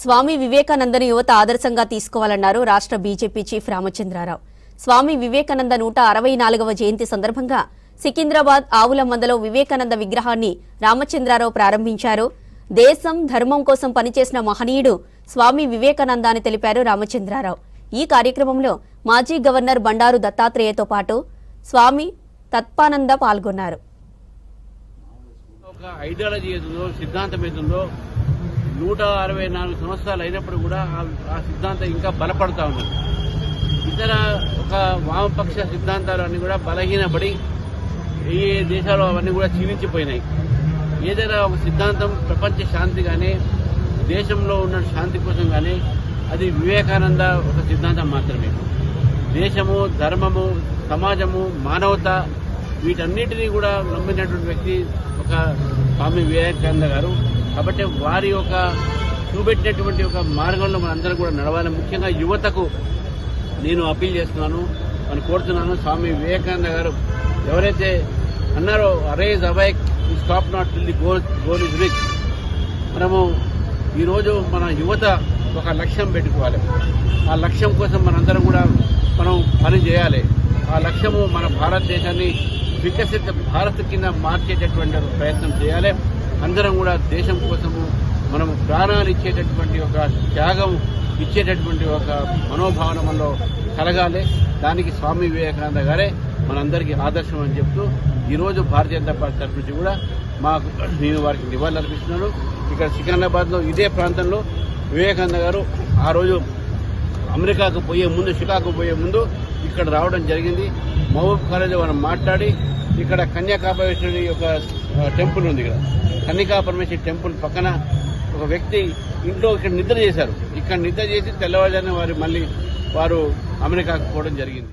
స్వామి వివేకానందను యువత ఆదర్శంగా తీసుకోవాలన్నారు రాష్ట్ర బీజేపీ చీఫ్ రామచంద్రారావు. స్వామి వివేకానంద 164వ జయంతి సందర్భంగా సికింద్రాబాద్ ఆవుల మందలో వివేకానంద విగ్రహాన్ని రామచంద్రారావు ప్రారంభించారు. దేశం ధర్మం కోసం పనిచేసిన మహనీయుడు స్వామి వివేకానంద అని తెలిపారు రామచంద్రారావు. ఈ కార్యక్రమంలో మాజీ గవర్నర్ బండారు దత్తాత్రేయతో పాటు స్వామి తత్పానంద పాల్గొన్నారు. ఒక ఐడియాలజీ ఏదో సిద్ధాంతం ఏదో 164 సంవత్సరాలు అయినప్పుడు కూడా ఆ సిద్ధాంతం ఇంకా బలపడతా ఉన్నది. ఇతర ఒక వామపక్ష సిద్ధాంతాలు అన్ని కూడా బలహీనపడి ఏ దేశాలు అవన్నీ కూడా క్షీణించిపోయినాయి. ఏదైనా ఒక సిద్ధాంతం ప్రపంచ శాంతి కానీ దేశంలో ఉన్న శాంతి కోసం కానీ అది వివేకానంద ఒక సిద్ధాంతం మాత్రమే. దేశము, ధర్మము, సమాజము, మానవత వీటన్నిటినీ కూడా నమ్మినటువంటి వ్యక్తి ఒక స్వామి వివేకానంద గారు. కాబట్టి వారి యొక్క చూపెట్టినటువంటి ఒక మార్గంలో మనందరం కూడా నడవాలి. ముఖ్యంగా యువతకు నేను అప్పీల్ చేస్తున్నాను, మనం కోరుతున్నాను. స్వామి వివేకానంద గారు ఎవరైతే అన్నారో arise awake stop not till the goal is reach. మనము ఈరోజు మన యువత ఒక లక్ష్యం పెట్టుకోవాలి. ఆ లక్ష్యం కోసం మనందరం కూడా మనం పని చేయాలి. ఆ లక్ష్యము మన భారతదేశాన్ని వికసిత భారత్ కింద మార్చేటటువంటి ప్రయత్నం చేయాలి. అందరం కూడా దేశం కోసము మనం ప్రాణాలు ఇచ్చేటటువంటి ఒక త్యాగం ఇచ్చేటటువంటి ఒక మనోభావన మనలో కలగాలి. దానికి స్వామి వివేకానంద గారే మనందరికీ ఆదర్శం అని చెప్తూ ఈరోజు భారతీయ జనతా పార్టీ తరఫు నుంచి కూడా నేను వారికి నివాళులు అర్పిస్తున్నాను. ఇక్కడ సికింద్రాబాద్లో ఇదే ప్రాంతంలో వివేకానంద గారు ఆ రోజు అమెరికాకు పోయే ముందు, షికాగో పోయే ముందు ఇక్కడ రావడం జరిగింది. మహబూబ్ కాలేజీలో మనం మాట్లాడి ఇక్కడ కన్యాకాపరమేశ్వరి యొక్క టెంపుల్ ఉంది. ఇక్కడ కన్యకాపరమేశ్వరి టెంపుల్ పక్కన ఒక వ్యక్తి ఇంట్లో ఇక్కడ నిద్ర చేశారు. ఇక్కడ నిద్ర చేసి తెల్లవారుజామున వారు అమెరికాకు పోవడం జరిగింది.